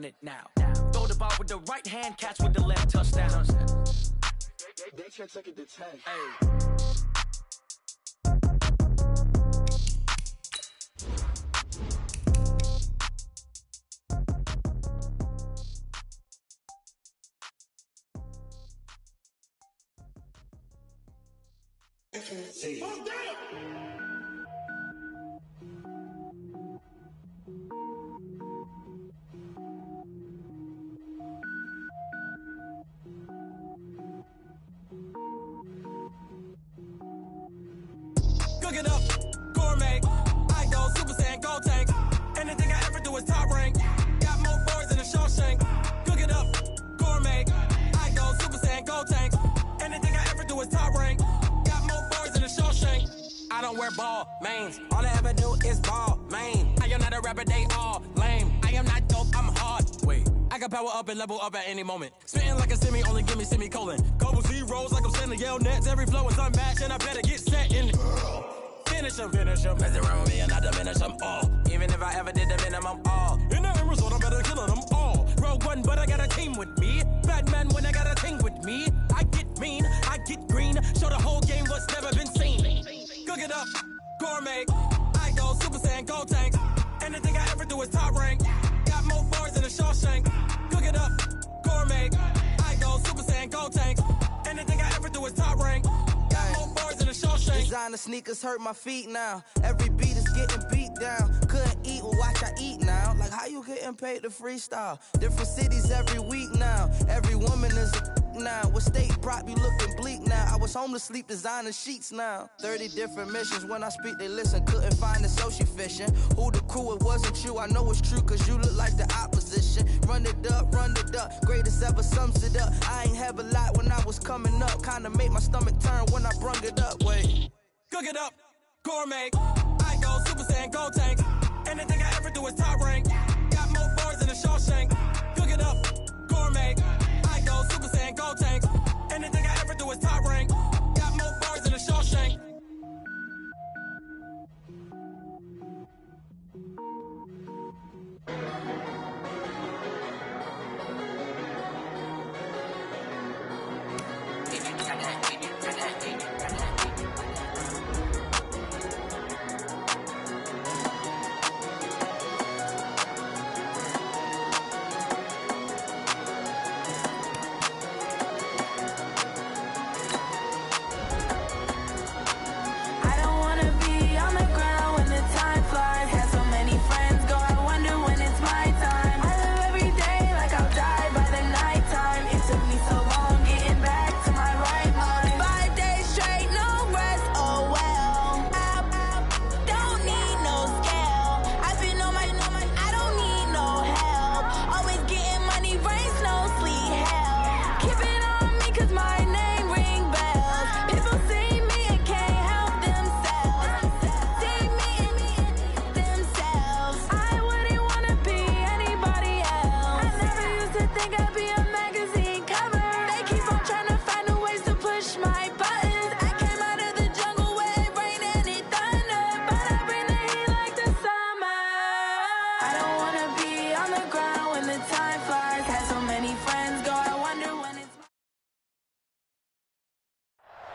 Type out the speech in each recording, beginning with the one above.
it now. Throw the ball with the right hand, catch with the left, touchdown. They can't take it to 10. Hey. See. Cook it up, gourmet. I go Super Saiyan, gold tank. Anything I ever do is top rank. Got more boys than a Shawshank. Cook it up, gourmet. I go Super Saiyan, gold tank. Anything I ever do is top rank. Got more boys than a Shawshank. I don't wear ball mains. All I ever do is ball main. I am not a rapper, they all lame. I am not dope, I'm hard. Wait, I can power up and level up at any moment. Spitting like a semi, only give me semicolon. Couple zeros like I'm sending yell nets. Every flow is unmatched and I better get set in. Finish him. Mess around with me and I diminish them all. Even if I ever did the minimum, all. In the end result, I'm better killing them all. Rogue One, but I got a team with me. Batman when I got a team with me. I get mean, I get green. Show the whole game what's never been seen. Cook it up, gourmet. I go Super Saiyan, gold tank. Anything I ever do is top rank. Got more bars than a Shawshank. Cook it up, gourmet. I go Super Saiyan, gold tank. Anything I ever do is top rank. Got more bars than a Shawshank. Designer sneakers hurt my feet now. Every beat is getting beat down. Couldn't eat, well watch I eat now. Like how you getting paid to freestyle? Different cities every week now. Every woman is a now. What state prop you looking bleak now? I was home to sleep designing sheets now. 30 different missions. When I speak they listen. Couldn't find it so she fishing. Who the crew, it wasn't you. I know it's true cause you look like the opposition. Run it up. Greatest ever sums it up. I ain't have a lot when I was coming up. Kinda made my stomach turn when I brung it up. Wait. Cook it up, gourmet. I go Super Saiyan, gold tank. Anything I ever do is top rank. Got more bars than a Shawshank. Cook it up, gourmet. I go Super Saiyan, gold tank. Anything I ever do is top rank. Got more bars than a Shawshank.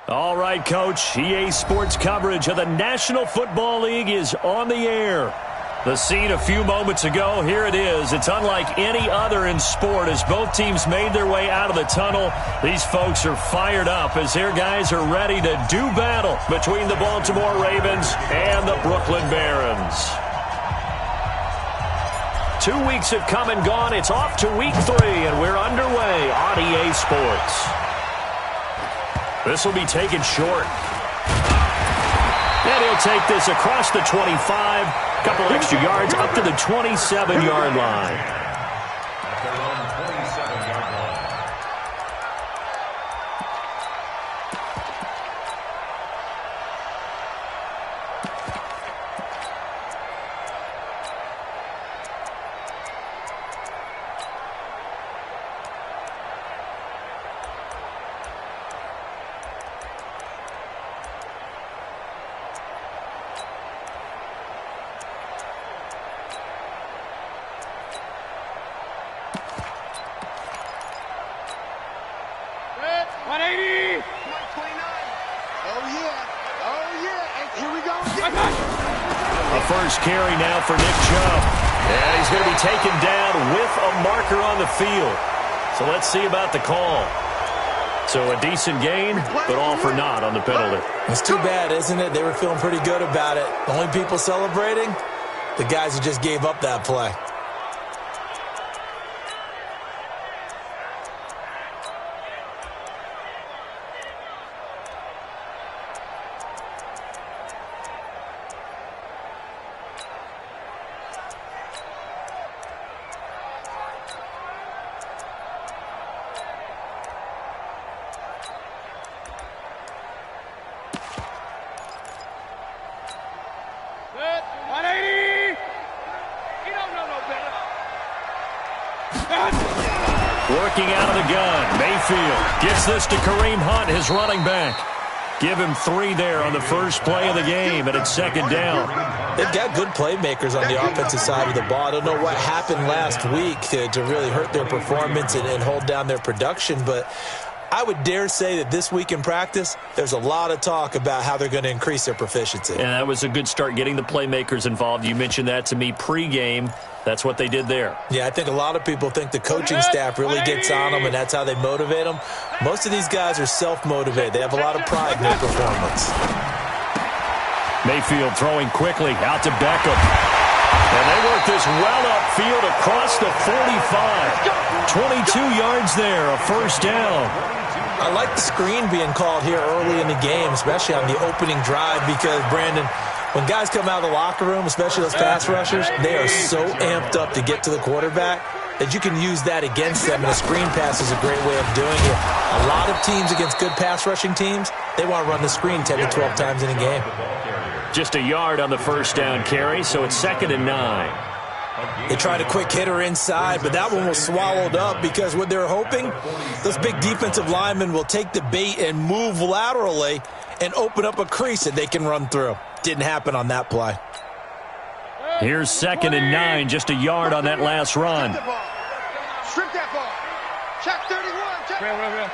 All right, Coach. EA Sports coverage of the National Football League is on the air. The scene a few moments ago, here it is. It's unlike any other in sport as both teams made their way out of the tunnel. These folks are fired up as their guys are ready to do battle between the Baltimore Ravens and the Brooklyn Barons. 2 weeks have come and gone. It's off to week 3, and we're underway on EA Sports. This will be taken short. And he'll take this across the 25. Couple extra yards up to the 27-yard line. first carry now for Nick Chubb. And he's going to be taken down with a marker on the field. So let's see about the call. So a decent gain, but all for naught on the penalty. It's too bad, isn't it? They were feeling pretty good about it. The only people celebrating, the guys who just gave up that play. Working out of the gun, Mayfield gets this to Kareem Hunt, his running back. Give him 3 there on the first play of the game, and it's second down. They've got good playmakers on the offensive side of the ball. I don't know what happened last week to really hurt their performance and hold down their production, but I would dare say that this week in practice, there's a lot of talk about how they're going to increase their proficiency. And that was a good start, getting the playmakers involved. You mentioned that to me pregame. That's what they did there. Yeah, I think a lot of people think the coaching staff really gets on them, and that's how they motivate them. Most of these guys are self-motivated. They have a lot of pride in their performance. Mayfield throwing quickly out to Beckham. And they work this well upfield across the 45. 22 yards there, a first down. I like the screen being called here early in the game, especially on the opening drive, because, Brandon, when guys come out of the locker room, especially those pass rushers, they are so amped up to get to the quarterback that you can use that against them, and a screen pass is a great way of doing it. A lot of teams against good pass rushing teams, they want to run the screen 10 to 12 times in a game. Just a yard on the first down carry, so it's 2nd and 9. They tried a quick hitter inside, but that one was swallowed up because what they're hoping, those big defensive linemen will take the bait and move laterally and open up a crease that they can run through. Didn't happen on that play. Here's 2nd and 9, just a yard on that last run. Strip that ball. Check 31. Check. Real.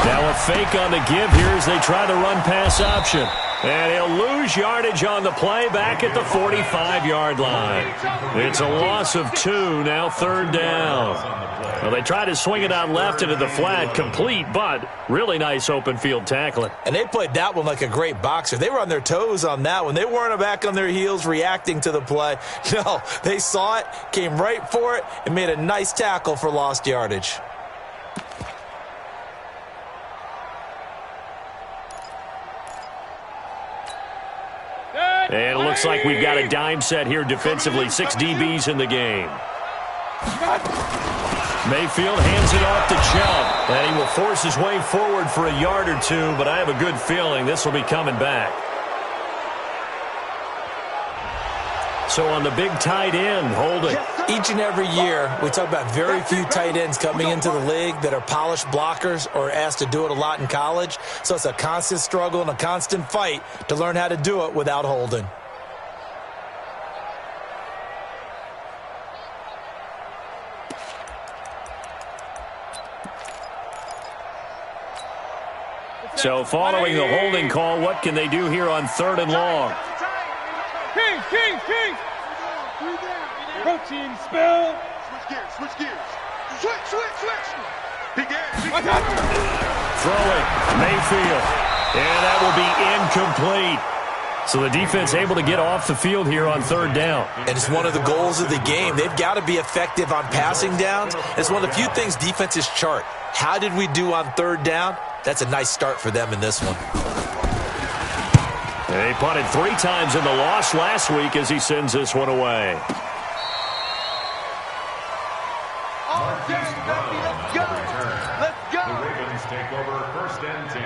Now a fake on the give here as they try to run pass option. And he'll lose yardage on the play back at the 45-yard line. It's a loss of 2, now 3rd down. Well, they try to swing it out left into the flat, complete, but really nice open field tackling. And they played that one like a great boxer. They were on their toes on that one. They weren't back on their heels reacting to the play. No, they saw it, came right for it, and made a nice tackle for lost yardage. And it looks like we've got a dime set here defensively. 6 DBs in the game. Mayfield hands it off to Chubb. And he will force his way forward for a yard or 2, but I have a good feeling this will be coming back. So on the big tight end, holding. Each and every year, we talk about very few tight ends coming into the league that are polished blockers or asked to do it a lot in college. So it's a constant struggle and a constant fight to learn how to do it without holding. So following the holding call, what can they do here on 3rd and long? King! Protein spill! Switch gears. Switch! Begin. Throwing, Mayfield. And that will be incomplete. So the defense able to get off the field here on 3rd down. And it's one of the goals of the game. They've got to be effective on passing downs. It's one of the few things defenses chart. How did we do on 3rd down? That's a nice start for them in this one. They punted 3 times in the loss last week as he sends this one away. Let's go. The Ravens take over 1st and 10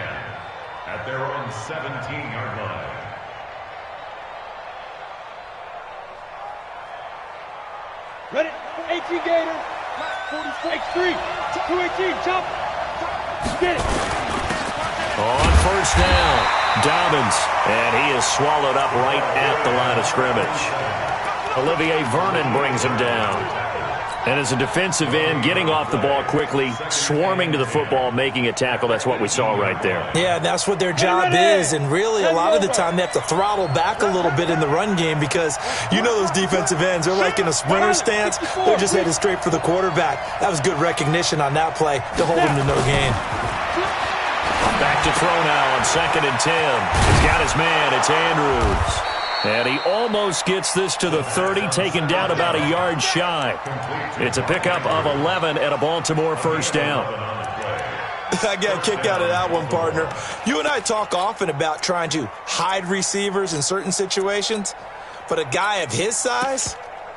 at their own 17-yard line. Ready? 18 Gator. 46 X3. 218. Chop. Get it. On 1st down, Dobbins. And he is swallowed up right at the line of scrimmage. Olivier Vernon brings him down. And as a defensive end, getting off the ball quickly, swarming to the football, making a tackle, that's what we saw right there. Yeah, that's what their job is, and really a lot of the time they have to throttle back a little bit in the run game because you know those defensive ends, they're like in a sprinter stance. They're just headed straight for the quarterback. That was good recognition on that play to hold him to no gain. Back to throw now on 2nd and 10. He's got his man. It's Andrews. And he almost gets this to the 30, taken down about a yard shy. It's a pickup of 11 and a Baltimore first down. I got a kick out of that one, partner. You and I talk often about trying to hide receivers in certain situations, but a guy of his size,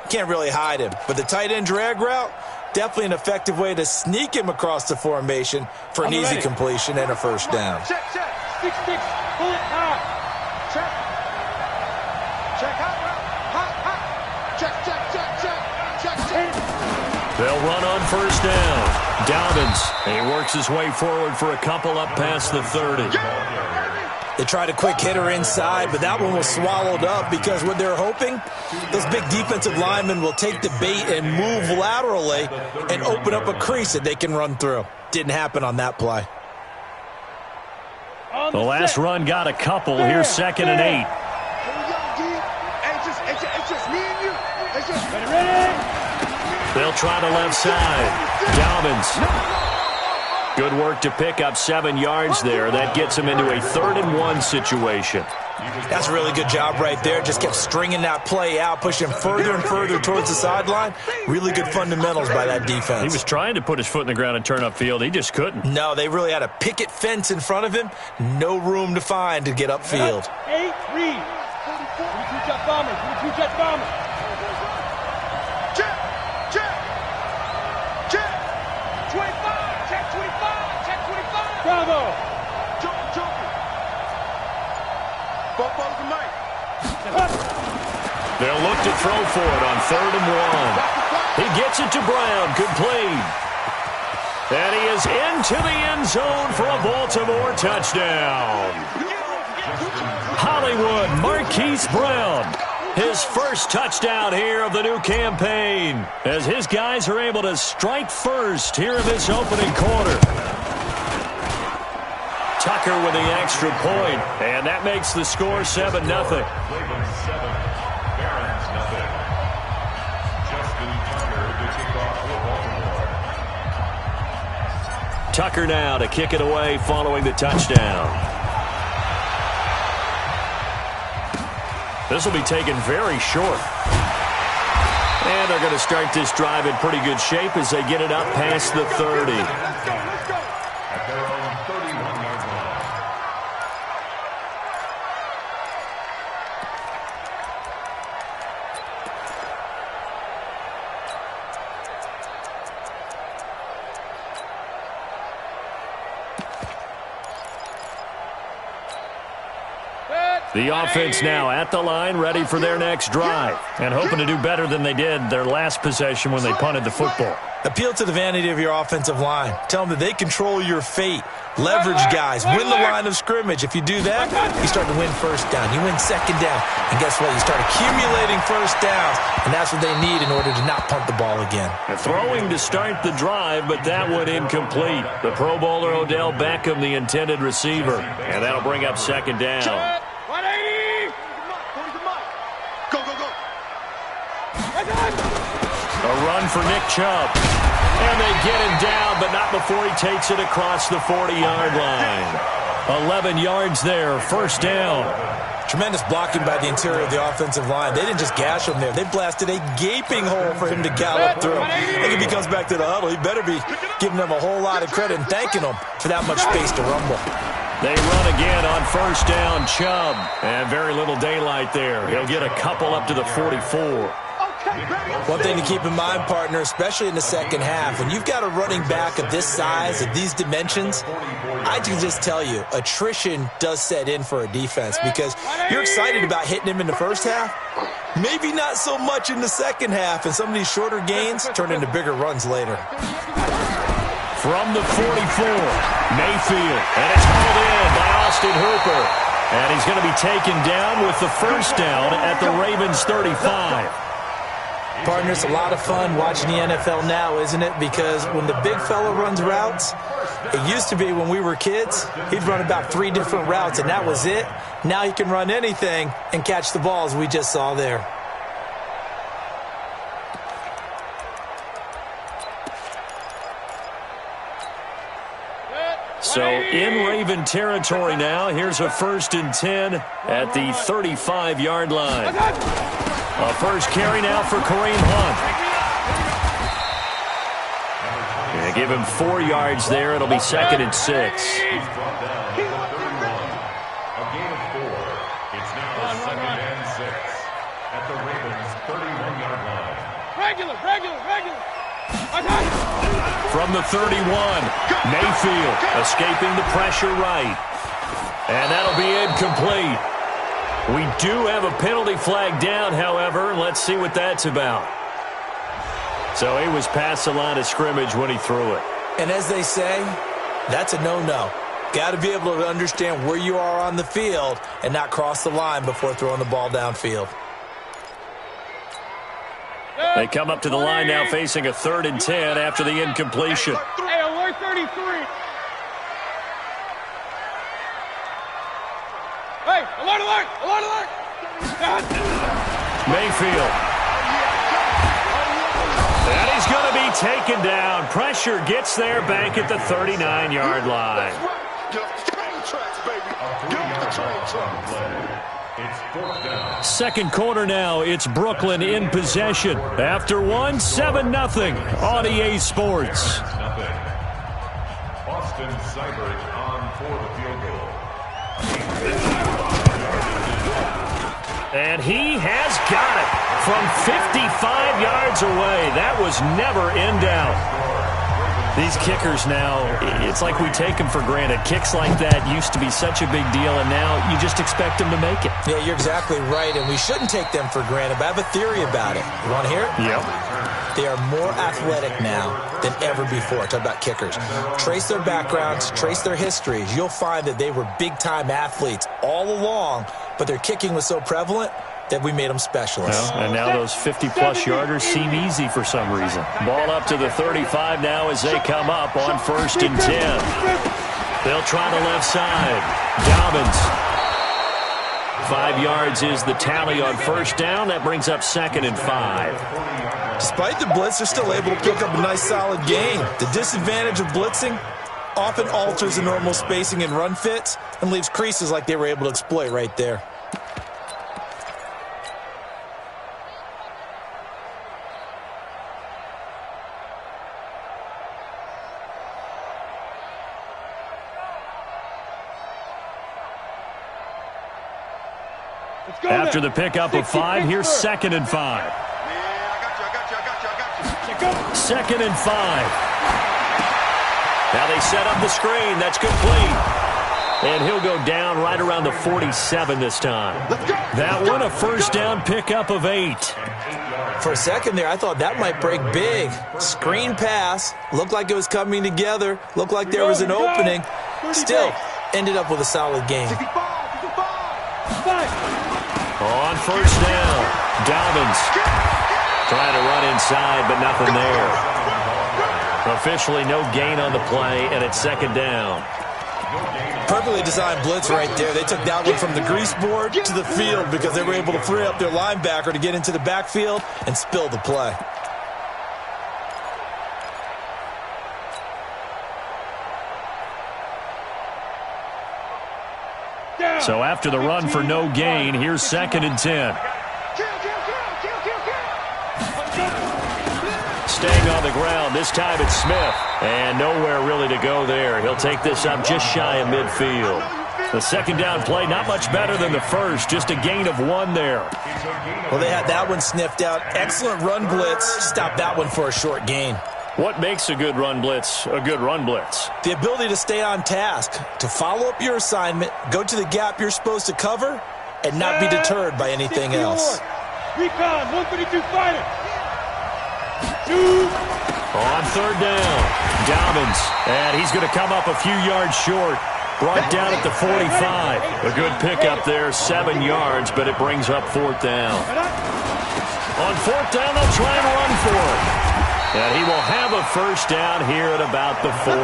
can't really hide him. But the tight end drag route, definitely an effective way to sneak him across the formation for an easy completion and a first down. Check. 6-6. Pull it high. Check. Check out. Hot. Check. They'll run on first down. Dobbins, he works his way forward for a couple up past the 30. They tried a quick hitter inside, but that one was swallowed up because what they're hoping, those big defensive linemen will take the bait and move laterally and open up a crease that they can run through. Didn't happen on that play. The last run got a couple. Here's 2nd and 8. It's just me and you. It's just Ready. They'll try the left side. Dobbins. Good work to pick up 7 yards there. That gets him into a 3rd and 1 situation. That's a really good job right there. Just kept stringing that play out, pushing him further and further towards the sideline. Really good fundamentals by that defense. He was trying to put his foot in the ground and turn upfield. He just couldn't. No, they really had a picket fence in front of him. No room to find to get upfield. 8 read. 22 Jet Bombers. 22 Jet Bombers. check. 25. Check 25. Check 25. Bravo. Jump. Both the mic. They'll look to throw for it on 3rd and 1. He gets it to Brown. Complete. And he is into the end zone for a Baltimore touchdown. Hollywood Marquise Brown. His first touchdown here of the new campaign as his guys are able to strike first here in this opening quarter. Tucker with the extra point, and that makes the score 7-0. Tucker now to kick it away following the touchdown. This will be taken very short. And they're going to start this drive in pretty good shape as they get it up past the 30. At their own 31-yard line. The offense now at the line, ready for their next drive, and hoping to do better than they did their last possession when they punted the football. Appeal to the vanity of your offensive line. Tell them that they control your fate. Leverage guys. Win the line of scrimmage. If you do that, you start to win first down. You win second down. And guess what? You start accumulating first downs, and that's what they need in order to not punt the ball again. Throwing to start the drive, but that one incomplete. The Pro Bowler Odell Beckham, the intended receiver, and that'll bring up second down. 180. Go. A run for Nick Chubb. And they get him down, but not before he takes it across the 40-yard line. 11 yards there, first down. Tremendous blocking by the interior of the offensive line. They didn't just gash him there. They blasted a gaping hole for him to gallop through. I think if he comes back to the huddle, he better be giving them a whole lot of credit and thanking them for that much space to rumble. They run again on first down, Chubb. And very little daylight there. He'll get a couple up to the 44. One thing to keep in mind, partner, especially in the second half, when you've got a running back of this size, of these dimensions, I can just tell you, attrition does set in for a defense because you're excited about hitting him in the first half, maybe not so much in the second half, and some of these shorter gains turn into bigger runs later. From the 44, Mayfield, and it's hauled in by Austin Hooper. And he's going to be taken down with the first down at the Ravens 35. Partner, it's a lot of fun watching the NFL now, isn't it? Because when the big fella runs routes, it used to be when we were kids, he'd run about 3 different routes, and that was it. Now he can run anything and catch the balls we just saw there. So in Raven territory now, here's a 1st and 10 at the 35-yard line. A first carry now for Kareem Hunt. They give him 4 yards there. It'll be 2nd and 6. He's brought down to the 31. A gain of 4. It's now 2nd and 6 at the Ravens' 31-yard line. Regular. From the 31, Mayfield escaping the pressure right. And that'll be incomplete. We do have a penalty flag down, however. Let's see what that's about. So he was past the line of scrimmage when he threw it. And as they say, that's a no-no. Got to be able to understand where you are on the field and not cross the line before throwing the ball downfield. They come up to the line now facing a 3rd and 10 after the incompletion. Hey, alert 33. Hey, alert. Mayfield. And he's going to be taken down. Pressure gets there back at the 39-yard line. Get off the train tracks, baby. Get off the train tracks. It's 4th down. Second quarter now. It's Brooklyn in possession. After 1, 7-0 on EA Sports. Austin Seibert on for the field goal. And he has got it from 55 yards away. That was never in doubt. These kickers now, it's like we take them for granted. Kicks like that used to be such a big deal, and now you just expect them to make it. Yeah, you're exactly right, and we shouldn't take them for granted, but I have a theory about it. You want to hear it? Yep. They are more athletic now than ever before. Talk about kickers. Trace their backgrounds, trace their histories. You'll find that they were big-time athletes all along, but their kicking was so prevalent that we made them specialists. Well, and now those 50-plus yarders seem easy for some reason. Ball up to the 35 now as they come up on 1st and 10. They'll try the left side. Dobbins. 5 yards is the tally on 1st down. That brings up 2nd and 5. Despite the blitz, they're still able to pick up a nice solid gain. The disadvantage of blitzing often alters the normal spacing and run fits and leaves creases like they were able to exploit right there. After the pickup of 5, here's 2nd and 5. 2nd and 5. Now they set up the screen. That's complete. And he'll go down right around the 47 this time. That one, a 1st down pickup of 8. For a second there, I thought that might break big. Screen pass. Looked like it was coming together. Looked like there was an opening. Still, ended up with a solid game. On 1st down, Dobbins trying to run inside, but nothing there. Officially no gain on the play, and it's 2nd down. Perfectly designed blitz right there. They took that one from the grease board to the field because they were able to free up their linebacker to get into the backfield and spill the play. So after the run for no gain, here's 2nd and 10. Staying on the ground, this time it's Smith. And nowhere really to go there. He'll take this up just shy of midfield. The 2nd down play, not much better than the first, just a gain of 1 there. Well, they had that one sniffed out. Excellent run blitz. Stopped that one for a short gain. What makes a good run blitz a good run blitz? The ability to stay on task, to follow up your assignment, go to the gap you're supposed to cover, and not be deterred by anything else. Recon, 132 fighter. On 3rd down, Dobbins, and he's going to come up a few yards short. Brought down at the 45. A good pickup there, 7 yards, but it brings up 4th down. On fourth down, they'll try and run for it. And he will have a first down here at about the 40.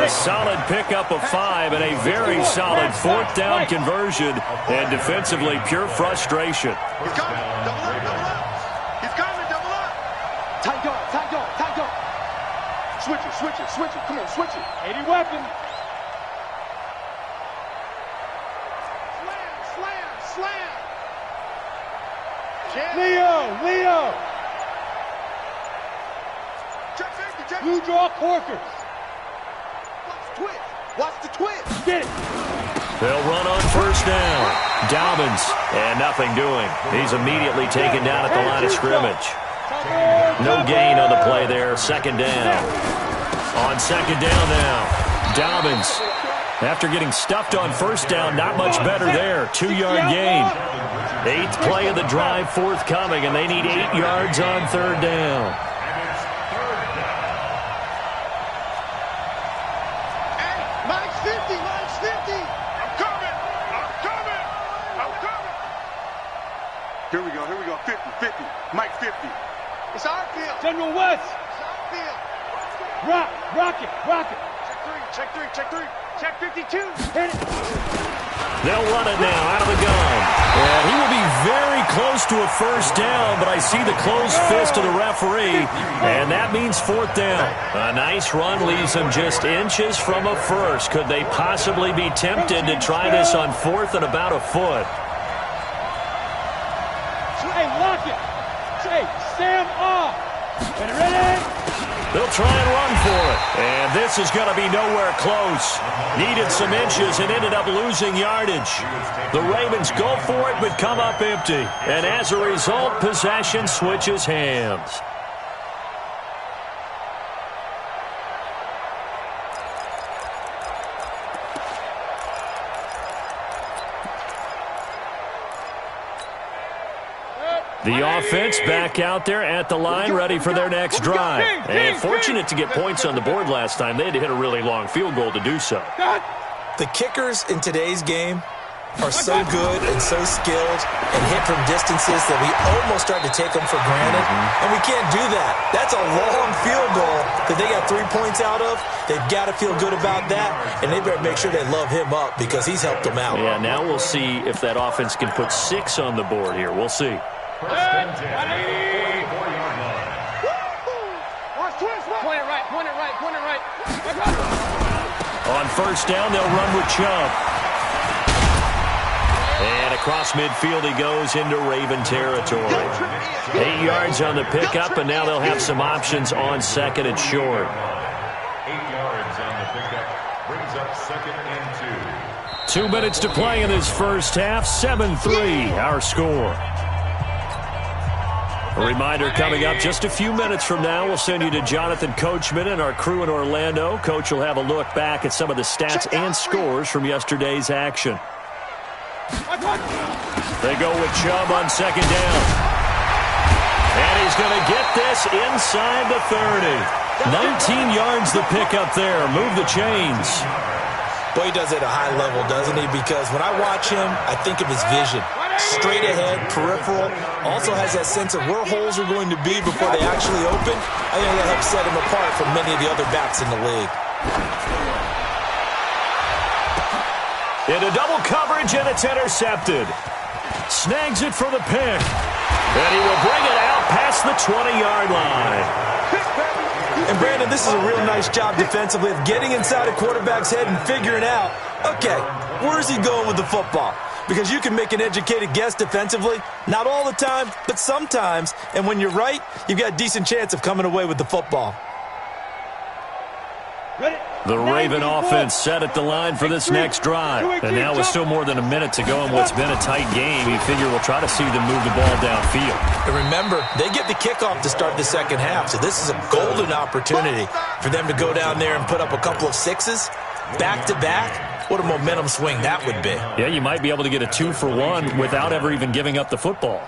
A solid pickup of 5 and a very solid fourth down conversion. And defensively, pure frustration. He's coming. Double up, double up. He's coming, double up. Tight dog, tight dog, tight dog. Switch it, switch it, switch it. Come on, switch it. 80 weapon. Slam, slam, slam. Leo. Check 50, check 50. Blue draw corkers. Watch the twist. Watch the twist. Get it. They'll run on first down. Dobbins, and nothing doing. He's immediately taken down at the line of scrimmage. No gain on the play there. Second down. On second down now, Dobbins. After getting stuffed on first down, not much better there. 2-yard gain. 8th play of the drive forthcoming, and they need 8 yards on third down. Hey, Mike's 50, Mike's 50. I'm coming. Here we go. 50, 50. Mike's 50. It's our field. General West. It's our field. Rocket. Check three. Check 52. Hit it. They'll run it now out of the gun. And he will be very close to a first down, but I see the closed fist of the referee, and that means fourth down. A nice run leaves them just inches from a first. Could they possibly be tempted to try this on fourth and about a foot? Hey, lock it. Say, Sam off. Ready? They'll try and run for it. And this is going to be nowhere close. Needed some inches and ended up losing yardage. The Ravens go for it but come up empty. And as a result, possession switches hands. The offense back out there at the line, ready for their next drive. And fortunate to get points on the board last time. They had to hit a really long field goal to do so. The kickers in today's game are so good and so skilled and hit from distances that we almost start to take them for granted. And we can't do that. That's a long field goal that they got 3 points out of. They've got to feel good about that, and they better make sure they love him up because he's helped them out. Yeah, now we'll see if that offense can put 6 on the board here. We'll see. Point it right. On first down, they'll run with Chubb. And across midfield he goes into Raven territory. 8 yards on the pickup, and now they'll have some options on second and short. 8 yards on the pickup brings up second and 2. 2 minutes to play in this first half. 7-3 our score. A reminder coming up just a few minutes from now. We'll send you to Jonathan Coachman and our crew in Orlando. Coach will have a look back at some of the stats and scores from yesterday's action. They go with Chubb on second down. And he's going to get this inside the 30. 19 yards the pickup there. Move the chains. Boy, he does it at a high level, doesn't he? Because when I watch him, I think of his vision. Straight ahead, peripheral. Also has that sense of where holes are going to be before they actually open. I think that helps set him apart from many of the other backs in the league. Into double coverage, and it's intercepted. Snags it for the pick. And he will bring it out past the 20-yard line. And, Brandon, this is a real nice job defensively of getting inside a quarterback's head and figuring out, okay, where is he going with the football? Because you can make an educated guess defensively. Not all the time, but sometimes. And when you're right, you've got a decent chance of coming away with the football. The Raven offense set at the line for this next drive. And now with still more than a minute to go in what's been a tight game, you figure we'll try to see them move the ball downfield. And remember, they get the kickoff to start the second half, so this is a golden opportunity for them to go down there and put up a couple of sixes back-to-back. What a momentum swing that would be. Yeah, you might be able to get a 2-for-1 without ever even giving up the football.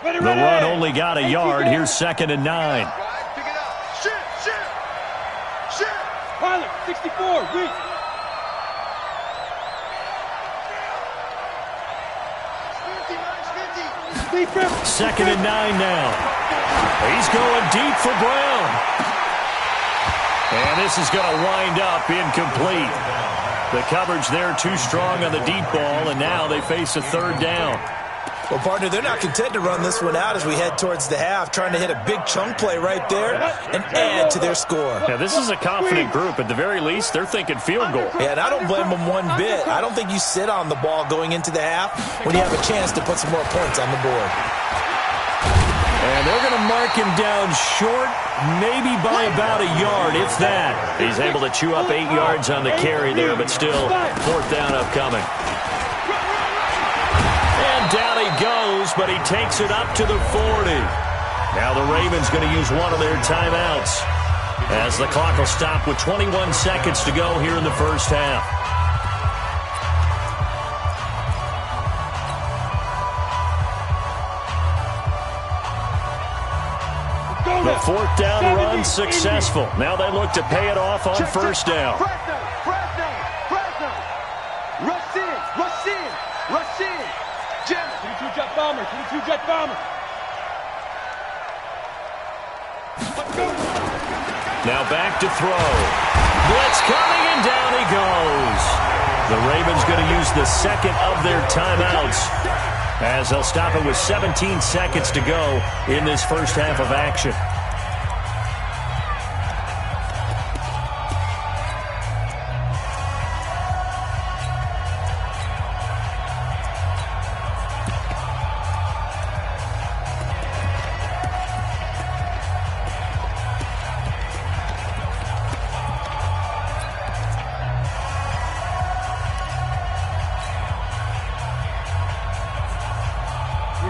The run only got a yard. Here's second and 9. Pick it up. Shit. Pilot, 64, weak. 2nd and 9 now. He's going deep for Brown. And this is going to wind up incomplete. The coverage there too strong on the deep ball, and now they face a 3rd down. Well, partner, they're not content to run this one out as we head towards the half, trying to hit a big chunk play right there and add to their score. Yeah, this is a confident group. At the very least, they're thinking field goal. Yeah, and I don't blame them one bit. I don't think you sit on the ball going into the half when you have a chance to put some more points on the board. And they're going to mark him down short, maybe by about a yard, if that. He's able to chew up 8 yards on the carry there, but still 4th down upcoming. And down he goes, but he takes it up to the 40. Now the Ravens going to use one of their timeouts as the clock will stop with 21 seconds to go here in the first half. The 4th down run successful. Now they look to pay it off on 1st down. Press down. Rush in. Jam it. 22 jet bomber. Now back to throw. Blitz coming, and down he goes. The Ravens going to use the 2nd of their timeouts as they'll stop it with 17 seconds to go in this first half of action.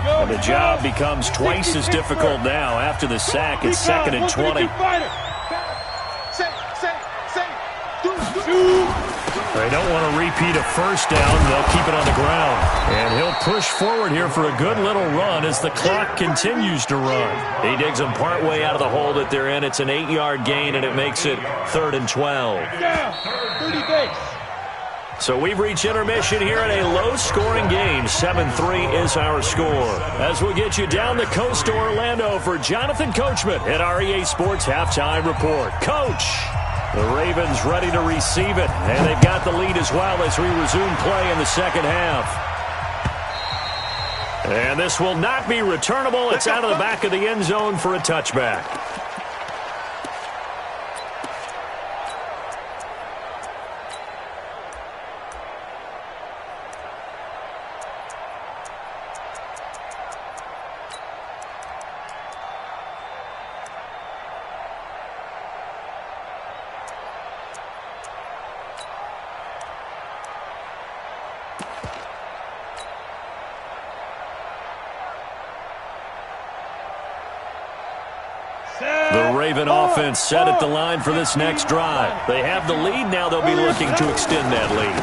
And the job becomes twice as difficult now after the sack. It's 2nd and 20. They don't want to repeat a 1st down. They'll keep it on the ground. And he'll push forward here for a good little run as the clock continues to run. He digs them partway out of the hole that they're in. It's an 8-yard gain, and it makes it 3rd and 12. 30 base. So we've reached intermission here in a low-scoring game. 7-3 is our score. As we'll get you down the coast to Orlando for Jonathan Coachman at our EA Sports Halftime Report. Coach, the Ravens ready to receive it, and they've got the lead as well as we resume play in the second half. And this will not be returnable. It's out of the back of the end zone for a touchback. The Raven offense set at the line for this next drive. They have the lead. Now they'll be looking to extend that lead.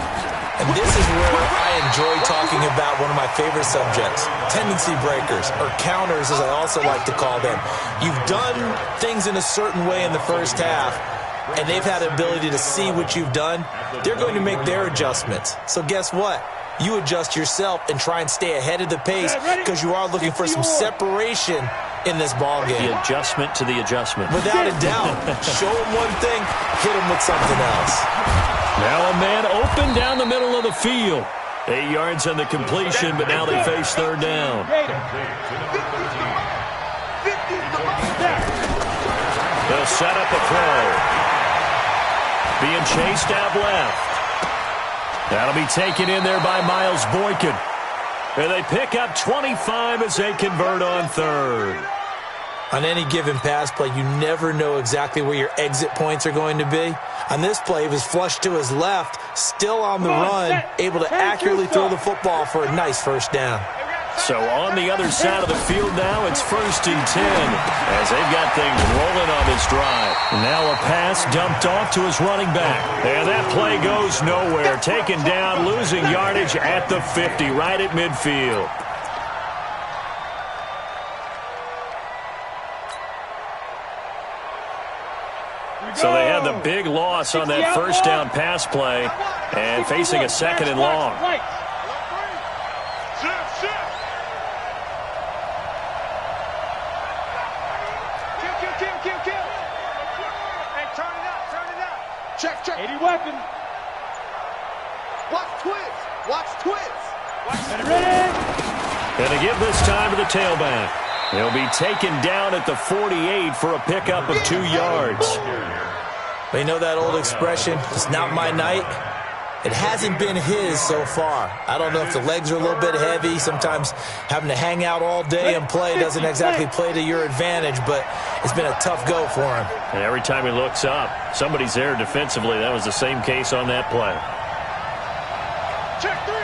And this is where I enjoy talking about one of my favorite subjects, tendency breakers, or counters as I also like to call them. You've done things in a certain way in the first half, and they've had the ability to see what you've done. They're going to make their adjustments. So guess what? You adjust yourself and try and stay ahead of the pace because you are looking for some separation in this ball game. The adjustment to the adjustment. Without a doubt. Show them one thing, hit them with something else. Now a man open down the middle of the field. 8 yards on the completion, but now they face 3rd down. They'll set up a throw. Being chased out left. That'll be taken in there by Miles Boykin. And they pick up 25 as they convert on 3rd. On any given pass play, you never know exactly where your exit points are going to be. On this play, he was flushed to his left, still on the run, able to accurately throw the football for a nice 1st down. So on the other side of the field now, it's 1st and 10 as they've got things rolling on this drive. Now a pass dumped off to his running back. And that play goes nowhere. Taken down, losing yardage at the 50, right at midfield. So they had the big loss on that 1st down pass play and facing a 2nd and long. Watch twist. And to give this time to the tailback. He'll be taken down at the 48 for a pickup of 2 yards. You know that old expression, it's not my night? It hasn't been his so far. I don't know if the legs are a little bit heavy. Sometimes having to hang out all day and play doesn't exactly play to your advantage, but it's been a tough go for him. And every time he looks up, somebody's there defensively. That was the same case on that play. Check three.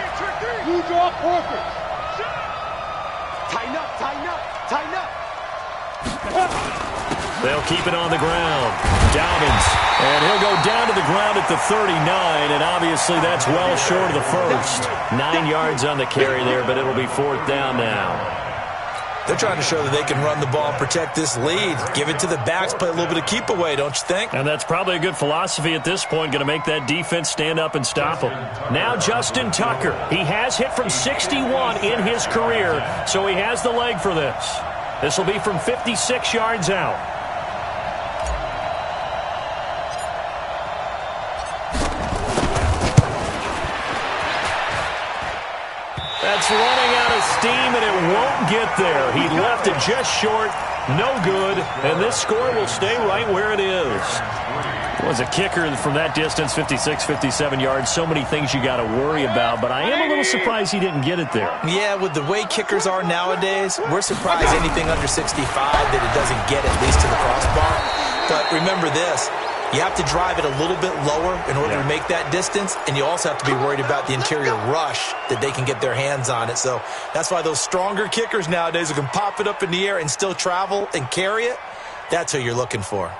You draw perfect. Tighten up, tighten up, tighten up. They'll keep it on the ground. Dobbins. And he'll go down to the ground at the 39, and obviously that's well short of the first. 9 yards on the carry there, but it'll be 4th down now. They're trying to show that they can run the ball and protect this lead. Give it to the backs, play a little bit of keep away, don't you think? And that's probably a good philosophy at this point, going to make that defense stand up and stop them. Now Justin Tucker. He has hit from 61 in his career, so he has the leg for this. This will be from 56 yards out. That's running out of steam, and it won't get there. He left it just short, no good, and this score will stay right where it is. Was a kicker from that distance, 56, 57 yards. So many things you got to worry about, but I am a little surprised he didn't get it there. Yeah, with the way kickers are nowadays, we're surprised anything under 65 that it doesn't get at least to the crossbar. But remember this. You have to drive it a little bit lower in order to make that distance, and you also have to be worried about the interior rush that they can get their hands on it. So that's why those stronger kickers nowadays who can pop it up in the air and still travel and carry it, that's who you're looking for.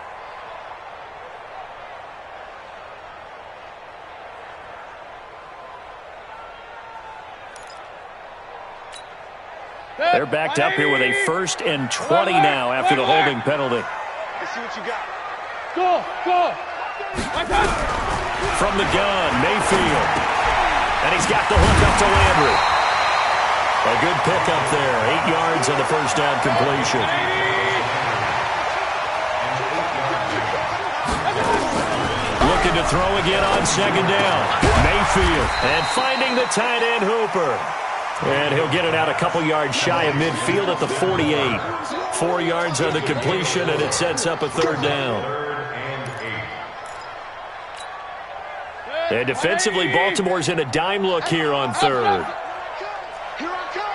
They're backed up here with a 1st and 20 now after the holding penalty. Let's see what you got. Go. From the gun, Mayfield. And he's got the hook up to Landry. A good pickup there. 8 yards on the first down completion. Looking to throw again on 2nd down. Mayfield. And finding the tight end Hooper. And he'll get it out a couple yards shy of midfield at the 48. 4 yards on the completion, and it sets up a 3rd down. And defensively, Baltimore's in a dime look here on 3rd. Here I come.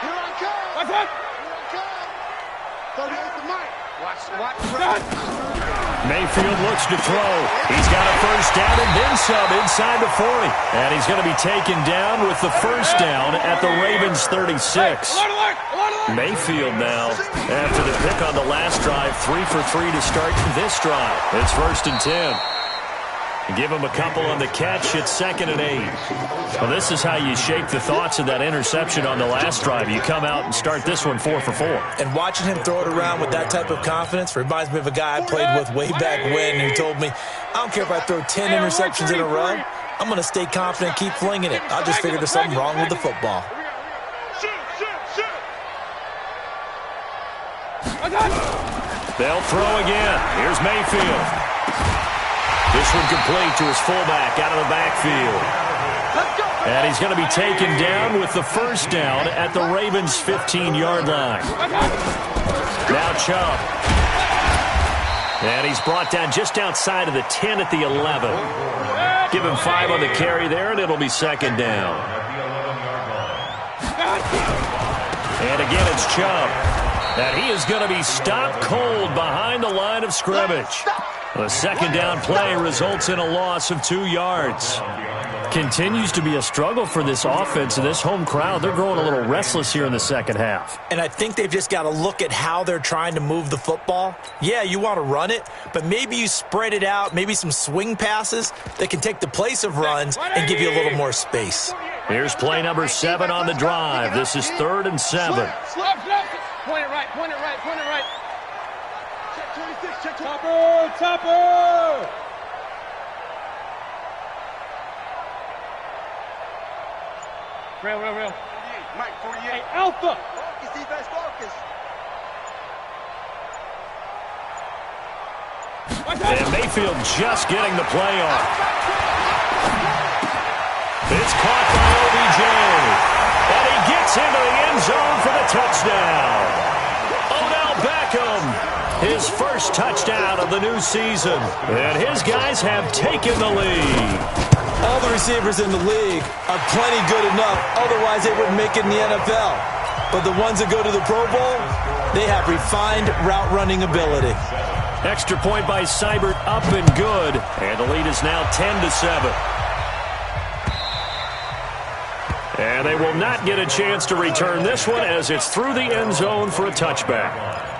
Here I come. 38 to Mike. Watch. Mayfield looks to throw. He's got a 1st down and then some inside the 40. And he's going to be taken down with the 1st down at the Ravens 36. Mayfield now, after the pick on the last drive, 3 for 3 to start this drive. It's 1st and 10. Give him a couple on the catch. It's 2nd and 8. Well, this is how you shake the thoughts of that interception on the last drive. You come out and start this one 4 for 4. And watching him throw it around with that type of confidence reminds me of a guy I played with way back when who told me, I don't care if I throw 10 interceptions in a row. I'm going to stay confident, keep flinging it. I just figured there's something wrong with the football. They'll throw again. Here's Mayfield. This one complete to his fullback out of the backfield. And he's going to be taken down with the 1st down at the Ravens' 15-yard line. Now Chubb. And he's brought down just outside of the 10 at the 11. Give him 5 on the carry there, and it'll be 2nd down. And again, it's Chubb. And he is going to be stopped cold behind the line of scrimmage. The 2nd down play results in a loss of 2 yards. Continues to be a struggle for this offense and this home crowd. They're growing a little restless here in the 2nd half. And I think they've just got to look at how they're trying to move the football. Yeah, you want to run it, but maybe you spread it out, maybe some swing passes that can take the place of runs and give you a little more space. Here's play number 7 on the drive. This is 3rd and 7. Point it right. Check 26, check Topper! Real. 48, Mike, 48. Hey, Alpha! Focus, defense, focus. And Mayfield just getting the play off. This It's caught by OBJ. And he gets into the end zone for the touchdown. Odell Beckham, his first touchdown of the new season. And his guys have taken the lead. All the receivers in the league are plenty good enough. Otherwise, they wouldn't make it in the NFL. But the ones that go to the Pro Bowl, they have refined route running ability. Extra point by Seibert, up and good. And the lead is now 10-7. And they will not get a chance to return this one as it's through the end zone for a touchback.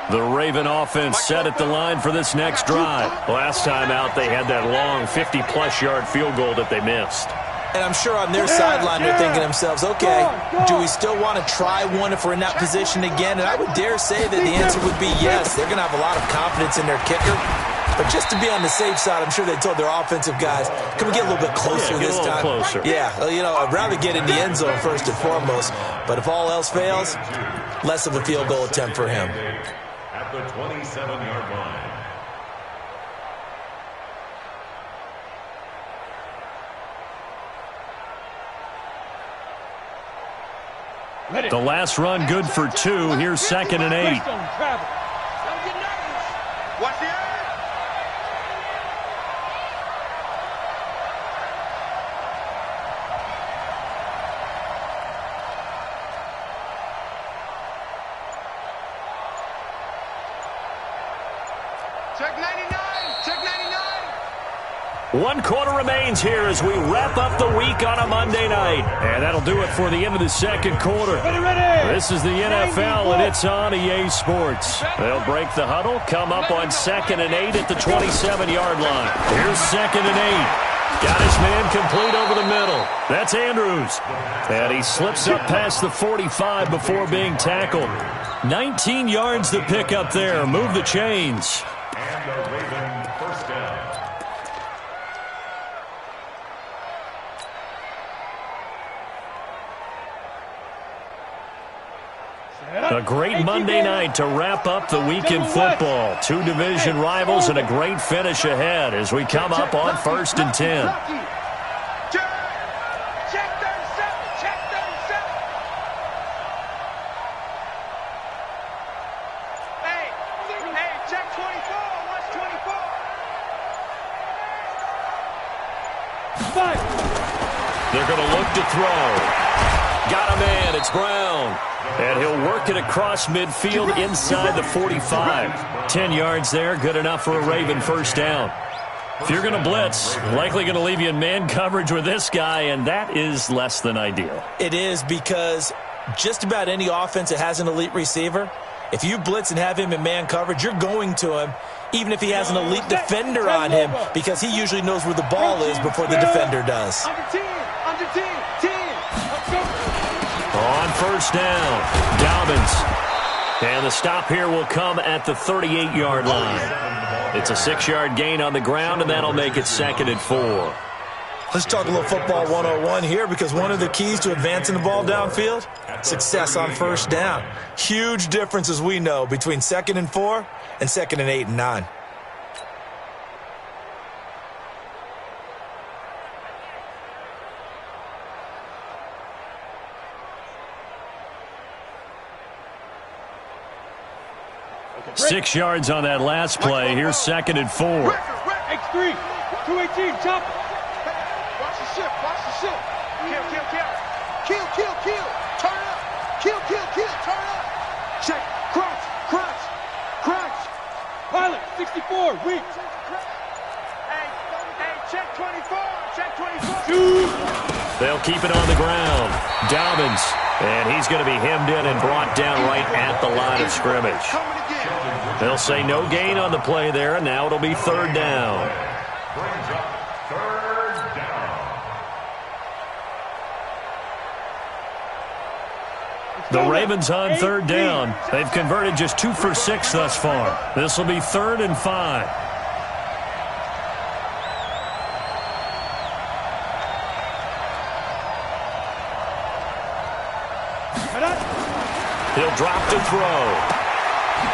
The Raven offense set at the line for this next drive. Last time out, they had that long 50-plus yard field goal that they missed. And I'm sure on their sideline they're thinking to themselves, okay, do we still want to try one if we're in that position again? And I would dare say that the answer would be yes. They're going to have a lot of confidence in their kicker. But just to be on the safe side, I'm sure they told their offensive guys, can we get a little bit closer this time? Closer. Yeah, you know, I'd rather get in the end zone first and foremost. But if all else fails, less of a field goal attempt for him. At the 27-yard line. The last run good for 2. Here's 2nd and 8. Watch the eye. Check 99. Check 99. 1 quarter remains here as we wrap up the week on a Monday night. And that'll do it for the end of the second quarter. This is the NFL, and it's on EA Sports. They'll break the huddle, come up on 2nd and 8 at the 27-yard line. Here's 2nd and 8. Got his man complete over the middle. That's Andrews. And he slips up past the 45 before being tackled. 19 yards to pick up there. Move the chains. And the Raven first down. A great Monday night to wrap up the week in football. 2 division rivals and a great finish ahead as we come up on 1st and 10. Check 37. Check 37. Hey, check 24. Watch 24. They're going to look to throw. Got a man. It's Brown. And he'll work it across midfield inside the 45. 10 yards there, good enough for a Raven first down. If you're going to blitz, likely going to leave you in man coverage with this guy, and that is less than ideal. It is, because just about any offense that has an elite receiver, if you blitz and have him in man coverage, you're going to him, even if he has an elite defender on him, because he usually knows where the ball is before the defender does. Under 10. Under 10. 10. On first down, Dobbins. And the stop here will come at the 38-yard line. It's a 6-yard gain on the ground, and that'll make it 2nd and 4. Let's talk a little football 101 here, because one of the keys to advancing the ball downfield, success on first down. Huge difference, as we know, between 2nd and 4 and 2nd and 8 and 9. Break. 6 yards on that last play. Here's 2nd and 4. X3, 218, chop. Watch the ship, watch the ship. Kill, kill, kill. Kill, kill, kill. Turn up. Kill, kill, kill. Turn up. Check. Crunch, crunch, crunch. Pilot, 64, weak. Hey, check 24. Check 24. Shoot. They'll keep it on the ground. Dobbins. And he's going to be hemmed in and brought down right at the line of scrimmage. Coming again. They'll say no gain on the play there, and now it'll be 3rd down. Brings up 3rd down. The Ravens on third down. They've converted just 2 for 6 thus far. This will be 3rd and 5. He'll drop to throw.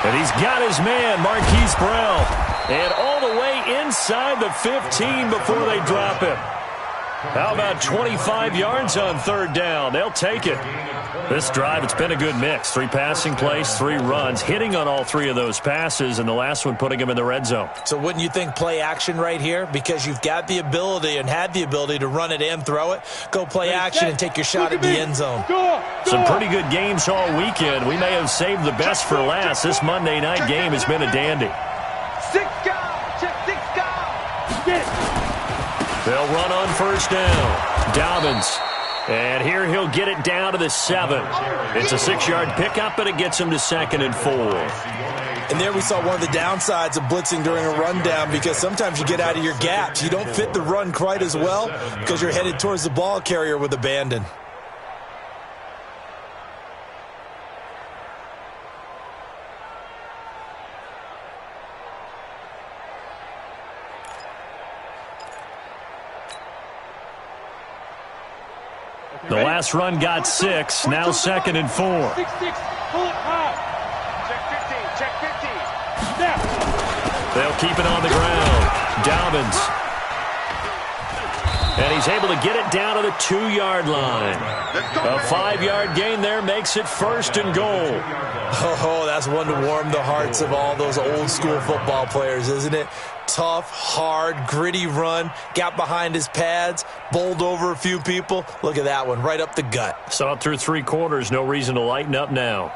And he's got his man, Marquise Brown. And all the way inside the 15 before they drop him. How about 25 yards on third down? They'll take it. This drive, it's been a good mix. 3 passing plays, 3 runs, hitting on all 3 of those passes, and the last one putting him in the red zone. So wouldn't you think play action right here? Because you've got the ability and had the ability to run it and throw it. Go play action and take your shot at the end zone. Some pretty good games all weekend. We may have saved the best for last. This Monday night game has been a dandy. 6 guys. Check 6 guys. They'll run on first down. Dobbins. And here he'll get it down to the 7. It's a 6-yard pickup, but it gets him to 2nd and 4. And there we saw one of the downsides of blitzing during a rundown, because sometimes you get out of your gaps. You don't fit the run quite as well because you're headed towards the ball carrier with abandon. The last run got 6, now 2nd and 4. 6-6, pull it high. Check 15, Snap. They'll keep it on the ground. Dobbins. And he's able to get it down to the 2-yard line. A 5-yard gain there makes it 1st and goal. Oh, that's one to warm the hearts of all those old school football players, isn't it? Tough, hard, gritty run. Got behind his pads, bowled over a few people. Look at that one, right up the gut. Saw it through 3 quarters. No reason to lighten up now.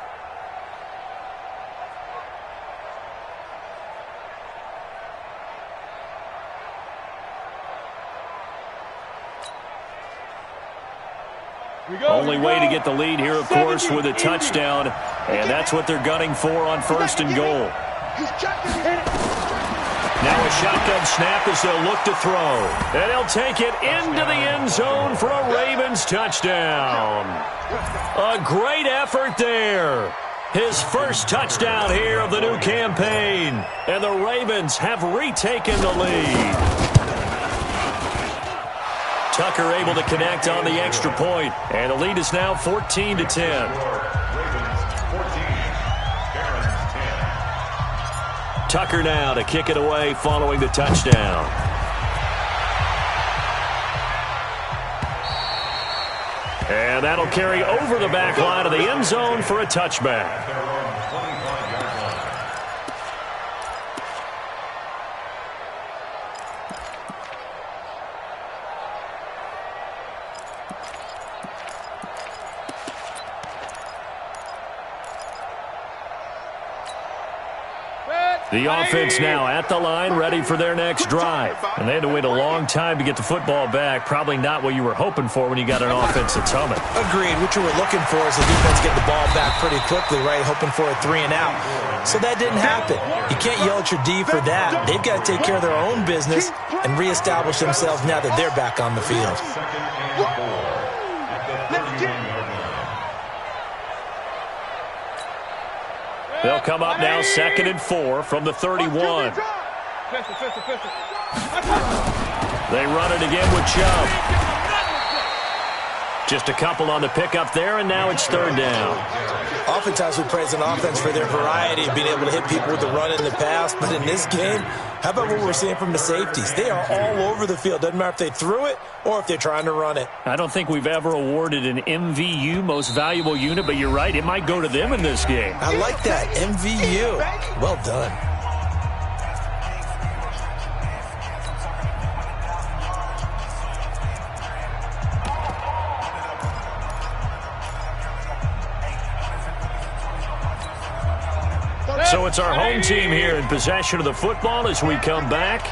Only way to get the lead here, of course, with a touchdown. And that's what they're gunning for on 1st and goal. Now a shotgun snap as they'll look to throw. And he'll take it into the end zone for a Ravens touchdown. A great effort there. His first touchdown here of the new campaign. And the Ravens have retaken the lead. Tucker able to connect on the extra point. And the lead is now 14-10. Tucker now to kick it away following the touchdown. And that'll carry over the back line of the end zone for a touchback. The offense now at the line, ready for their next drive. And they had to wait a long time to get the football back. Probably not what you were hoping for when you got an offense that's humming. Agreed. What you were looking for is the defense get the ball back pretty quickly, right? Hoping for a 3 and out. So that didn't happen. You can't yell at your D for that. They've got to take care of their own business and reestablish themselves now that they're back on the field. They'll come up now 2nd and 4 from the 31. They run it again with Chubb. Just a couple on the pickup there, and now it's 3rd down. Oftentimes we praise an offense for their variety of being able to hit people with the run in the pass, but in this game, how about what we're seeing from the safeties? They are all over the field. Doesn't matter if they threw it or if they're trying to run it. I don't think we've ever awarded an MVU, most valuable unit, but you're right, it might go to them in this game. I like that, MVU. Well done. So it's our home team here in possession of the football as we come back.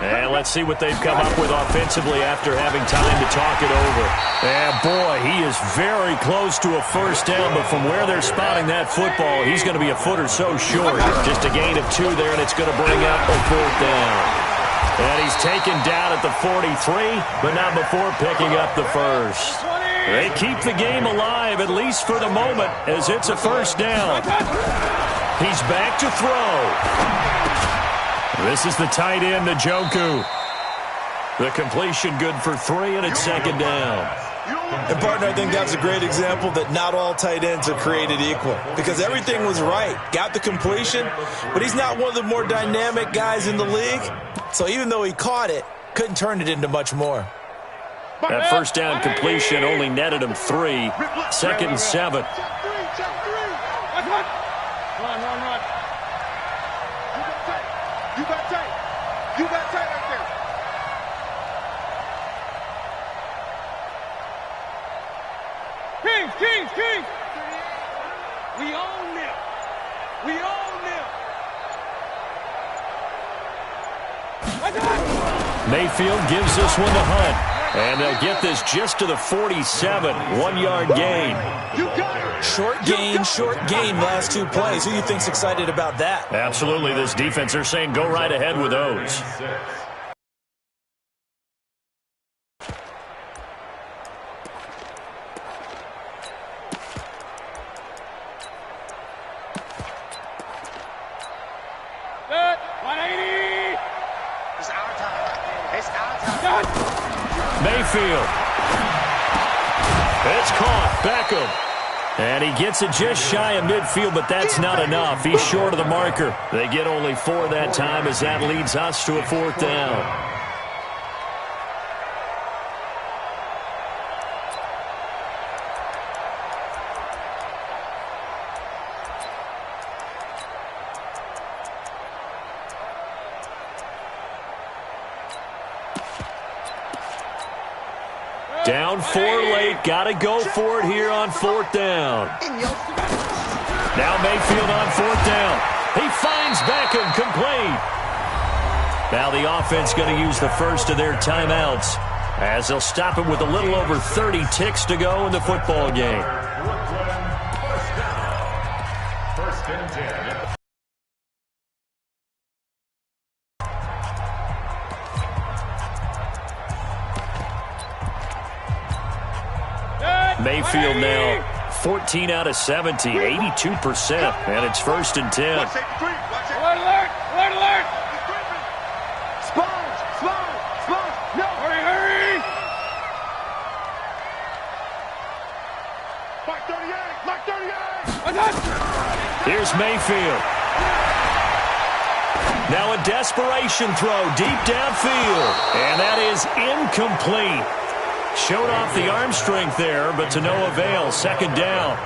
And let's see what they've come up with offensively after having time to talk it over. And boy, he is very close to a 1st down, but from where they're spotting that football, he's going to be a foot or so short. Just a gain of 2 there, and it's going to bring up a 4th down. And he's taken down at the 43, but not before picking up the 1st. They keep the game alive, at least for the moment, as it's a first down. He's back to throw. This is the tight end, Njoku. The completion good for 3, and it's second down. And, partner, I think that's a great example that not all tight ends are created equal because everything was right. Got the completion, but he's not one of the more dynamic guys in the league. So even though he caught it, couldn't turn it into much more. That first down completion only netted him 3. Second and 7. Run. You got tight. You got tight right there. Kings. We own them. Mayfield gives this one to Hunt. And they'll get this just to the 47. 1-yard gain. Short gain, last 2 plays. Who do you think's excited about that? Absolutely. This defense, they're saying go right ahead with those. Good. 180. It's our time. Mayfield. It's caught. Beckham. And he gets it just shy of midfield, but that's not enough. He's short of the marker. They get only 4 that time as that leads us to a 4th down. Down 4 late. Got to go for it here on 4th down. Now Mayfield on 4th down. He finds Beckham complete. Now the offense going to use the first of their timeouts as they'll stop it with a little over 30 ticks to go in the football game. First and 10. Mayfield now 14 out of 70, 82%, and it's first and 10. Alert. Sponge. No. Hurry. Mark 38. Here's Mayfield. Now a desperation throw deep downfield, and that is incomplete. Showed off the arm strength there, but to no avail. Second down.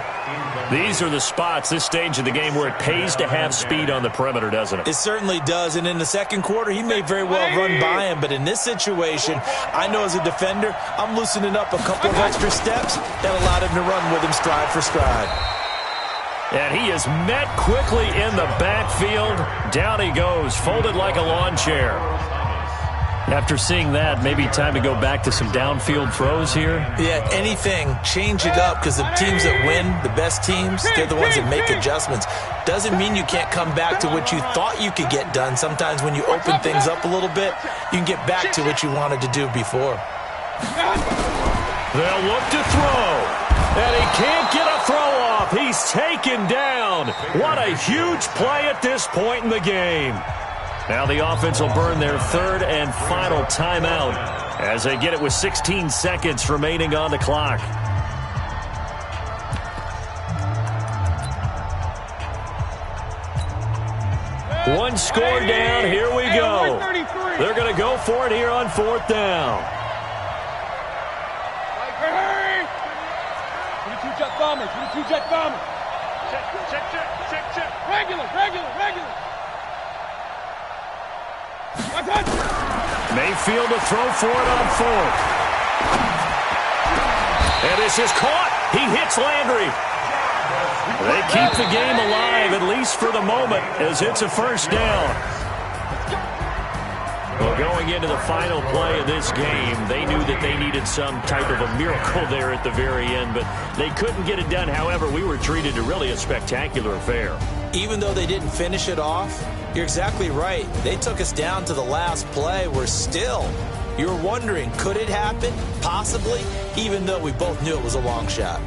These are the spots, this stage of the game, where it pays to have speed on the perimeter, doesn't it? It certainly does, and in the second quarter, he may very well run by him, but in this situation, I know as a defender, I'm loosening up a couple of extra steps that allowed him to run with him stride for stride. And he is met quickly in the backfield. Down he goes, folded like a lawn chair. After seeing that, maybe time to go back to some downfield throws here? Yeah, anything. Change it up because the teams that win, the best teams, they're the ones that make adjustments. Doesn't mean you can't come back to what you thought you could get done. Sometimes when you open things up a little bit, you can get back to what you wanted to do before. They'll look to throw. And he can't get a throw off. He's taken down. What a huge play at this point in the game. Now the offense will burn their 3rd and final timeout as they get it with 16 seconds remaining on the clock. One score down. Here we go. They're going to go for it here on 4th down. Hurry. 22 jet bombers. Check. Regular. Mayfield to throw for it on 4th. And this is caught. He hits Landry. They keep the game alive, at least for the moment, as it's a first down. Well, going into the final play of this game, they knew that they needed some type of a miracle there at the very end, but they couldn't get it done. However, we were treated to really a spectacular affair. Even though they didn't finish it off, you're exactly right. They took us down to the last play. We're still You're wondering, could it happen? Possibly, even though we both knew it was a long shot.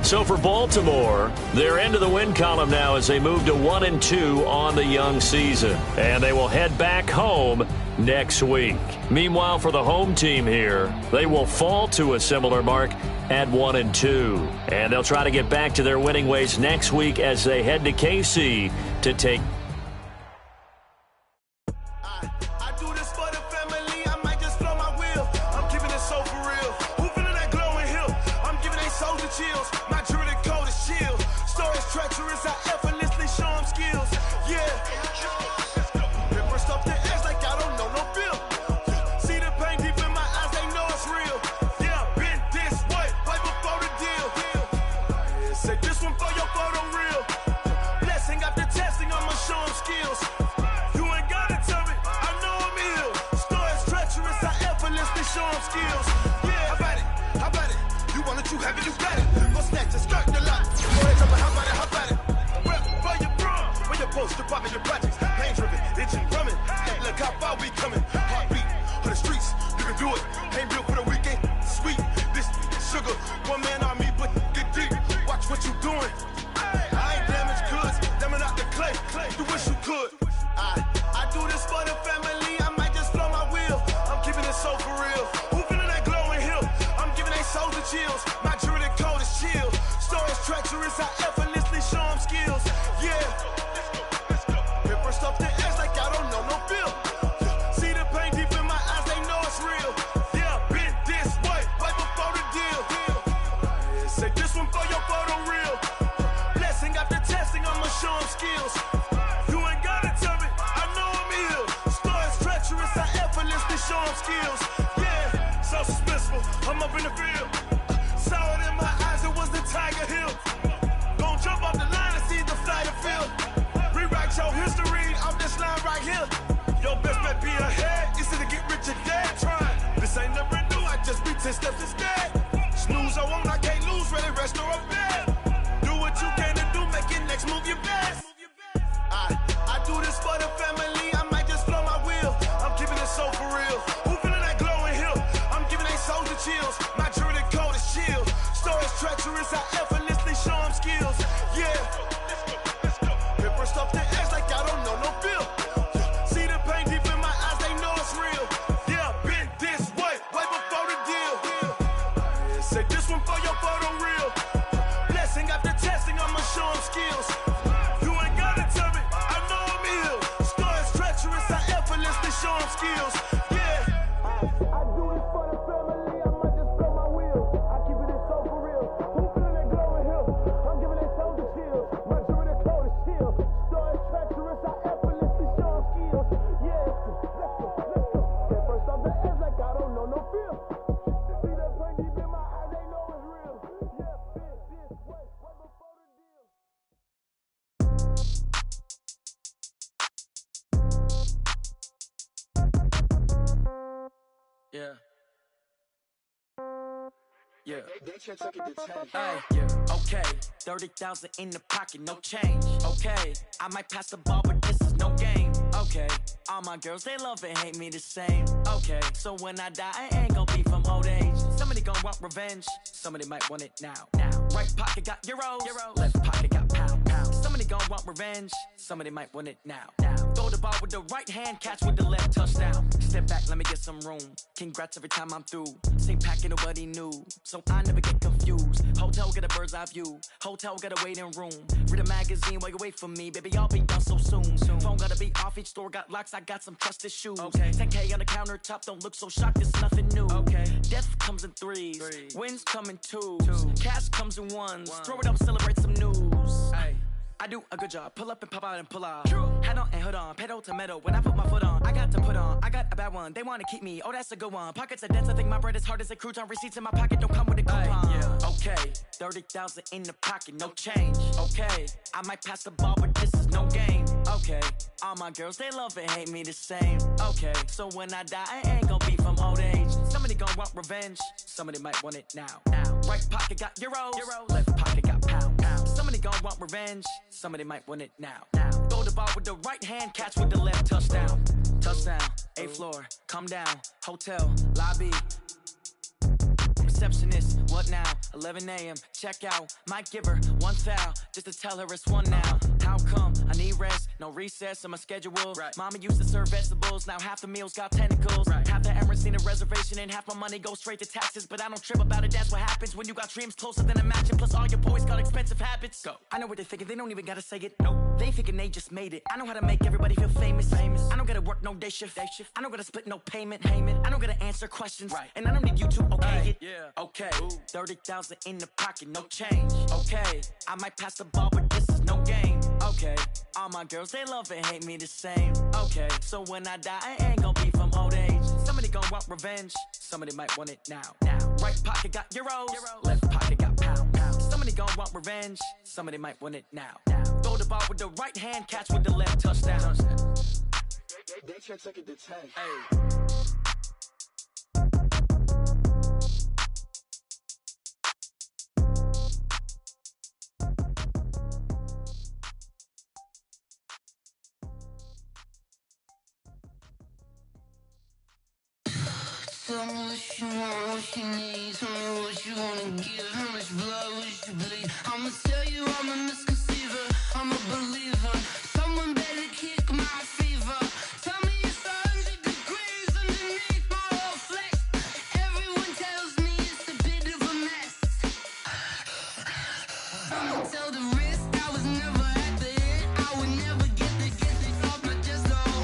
So for Baltimore, they're into the win column now as they move to 1-2 on the young season. And they will head back home next week. Meanwhile, for the home team here, they will fall to a similar mark at 1-2. And they'll try to get back to their winning ways next week as they head to KC to take Okay, 30,000 in the pocket, no change. Okay, I might pass the ball, but this is no game. Okay, all my girls, they love and hate me the same. Okay, so when I die, I ain't gon' be from old age. Somebody gon' want revenge, somebody might want it now. Right pocket got euros, left pocket got pounds. Somebody gon' want revenge, somebody might want it now. Throw the ball with the right hand, catch with the left, touchdown. Step back, let me get some room. Congrats every time I'm through. Same packet, nobody knew, so I never get confused. Hotel get a bird's eye view, hotel got a waiting room. Read a magazine while you wait for me, baby, I'll be done so soon. Phone gotta be off, each store got locks, I got some trusted shoes. 10K on the countertop, don't look so shocked, it's nothing new. Death comes in threes, wins come in twos. Cash comes in ones, throw it up, celebrate some news. I do a good job, pull up and pop out and pull off. Head on and hood on, pedal to metal. When I put my foot on, I got to put on. I got a bad one, they wanna keep me, oh that's a good one. Pockets are dense, I think my bread is hard as a crouton. Receipts in my pocket don't come with a coupon. Okay, 30,000 in the pocket, no change. Okay, I might pass the ball, but this is no game. Okay, all my girls, they love and hate me the same. Okay, so when I die, I ain't gon' be from old age. Somebody gon' want revenge, somebody might want it now. Right pocket got euros, left pocket got pounds. Somebody gon' want revenge, somebody might want it now. Throw the ball with the right hand, catch with the left, touchdown. Touchdown. 8th floor, come down, hotel, lobby. Receptionist, what now? 11 a.m., check out. Might give her one foul, just to tell her it's one now. How come? I need rest, no recess in my schedule. Right. Mama used to serve vegetables, now half the meals got tentacles. Right. Half the Emirates need a reservation and half my money goes straight to taxes. But I don't trip about it, that's what happens when you got dreams closer than a mansion. Plus all your boys got expensive habits. Go. I know what they're thinking, they don't even gotta say it. Nope. They thinking they just made it. I know how to make everybody feel famous. I don't gotta work no day shift. I don't gotta split no payment. I don't gotta answer questions. Right. And I don't need you to okay it. Yeah. Okay, 30,000 in the pocket, no change. Okay, I might pass the ball, but this is no game. Okay, all my girls, they love and hate me the same. Okay, so when I die, I ain't gonna be from old age. Somebody gon' want revenge, somebody might want it now. Right pocket got euros, left pocket got pounds. Somebody gon' want revenge, somebody might want it now. Throw the ball with the right hand, catch with the left, touchdown. They can't take it to 10. Hey. Tell me what you want, what you need. Tell me what you wanna give. How much blood would you bleed? I'ma tell you I'm a misconceiver. I'm a believer. Someone better kick my fever. Tell me it's 100 degrees underneath my whole flesh. Everyone tells me it's a bit of a mess. I'ma tell the risk I was never at the end. I would never get it off my chest though.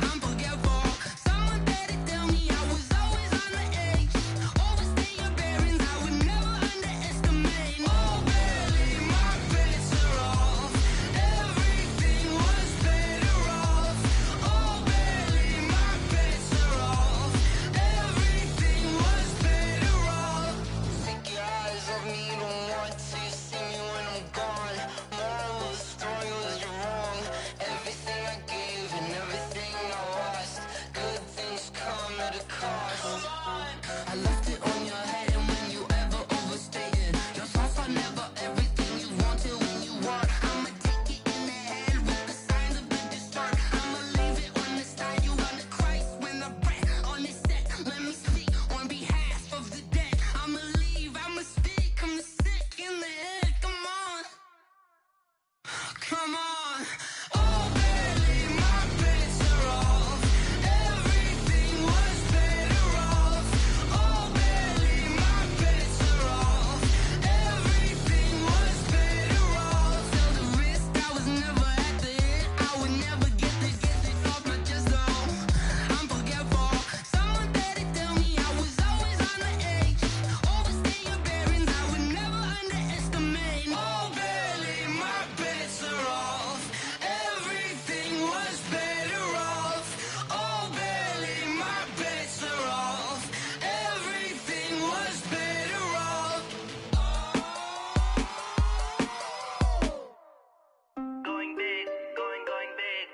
I'm forgetful. Someone better tell me I was always on the edge. Overstay your bearings, I would never underestimate. Oh barely, my bets are off. Everything was better off. Oh barely, my bets are off. Everything was better off. Take your eyes off me, you don't want to see me when I'm gone. Moral of the story was you're wrong. Everything I gave and everything I lost. Good things come at a cost. I left it on your head, and when you ever overstated, your thoughts are never everything you wanted when you want. I'ma take it in the head with the signs of the distort. I'ma leave it on the side. You wanna Christ when I breath on this set. Let me speak on behalf of the dead. I'ma leave, I'ma speak. I'm the sick in the head. Come on, come on. Oh, barely, my bets are off. Everything was better off. Oh, barely, my bets are off. Everything was better off. Tell the risk I was never at the end. I would never get it off my chest though. I'm forgetful. Someone better tell me I was always on the edge. Overstay your bearings, I would never underestimate. Oh, barely, my bets are off. Everything was better off. Oh, barely, my bets are off. Everything was better off. Going big, going big.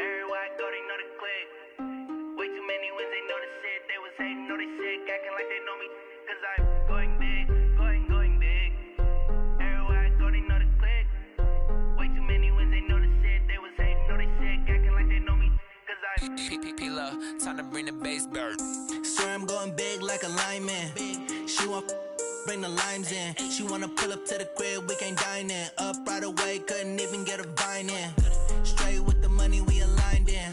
Everywhere I go, they know the click. Way too many wins, they know the shit. They was hating, know they sick, acting like they know me. Cause I'm going big, going big. Everywhere I go, they know the click. Way too many wins, they know the shit. They was hating, know they sick, acting like they know me. Cause I'm P-P-P-Love, time to bring the bass bird. Swear I'm going big like a lineman. She want bring the limes in. She wanna pull up to the crib, we can't dine in. Up right away, couldn't even get a vine in. Straight with the money we aligned in.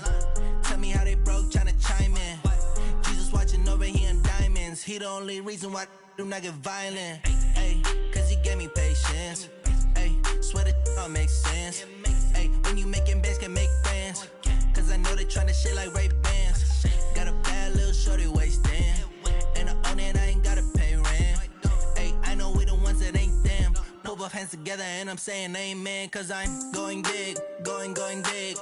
Tell me how they broke, tryna chime in. Jesus watching over here in diamonds. He the only reason why I do not get violent. Ay, cause he gave me patience. Ay, swear that all makes sense. Ay, when you making bands, can make friends. Cause I know they tryna shit like Ray-Bans. Got a bad little shorty wasting. And I own it, I ain't gotta pay rent. Ay, I know we the ones that ain't them. Put both hands together and I'm saying amen. Cause I'm going big, going big.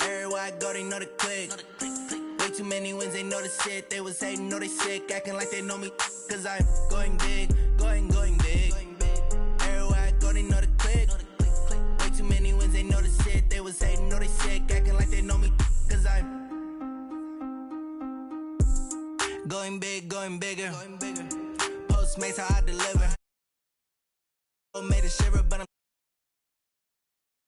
Everywhere I go, they know the click. Way too many wins, they know the shit. They was hating, know they sick, acting like they know me. Cause I'm going big, going big. Everywhere I go, they know the click. Way too many wins, they know the shit. They was hating, know they sick, acting like they know me. Cause I'm going big, going bigger. Postmates how I deliver. Made a shiver, but I'm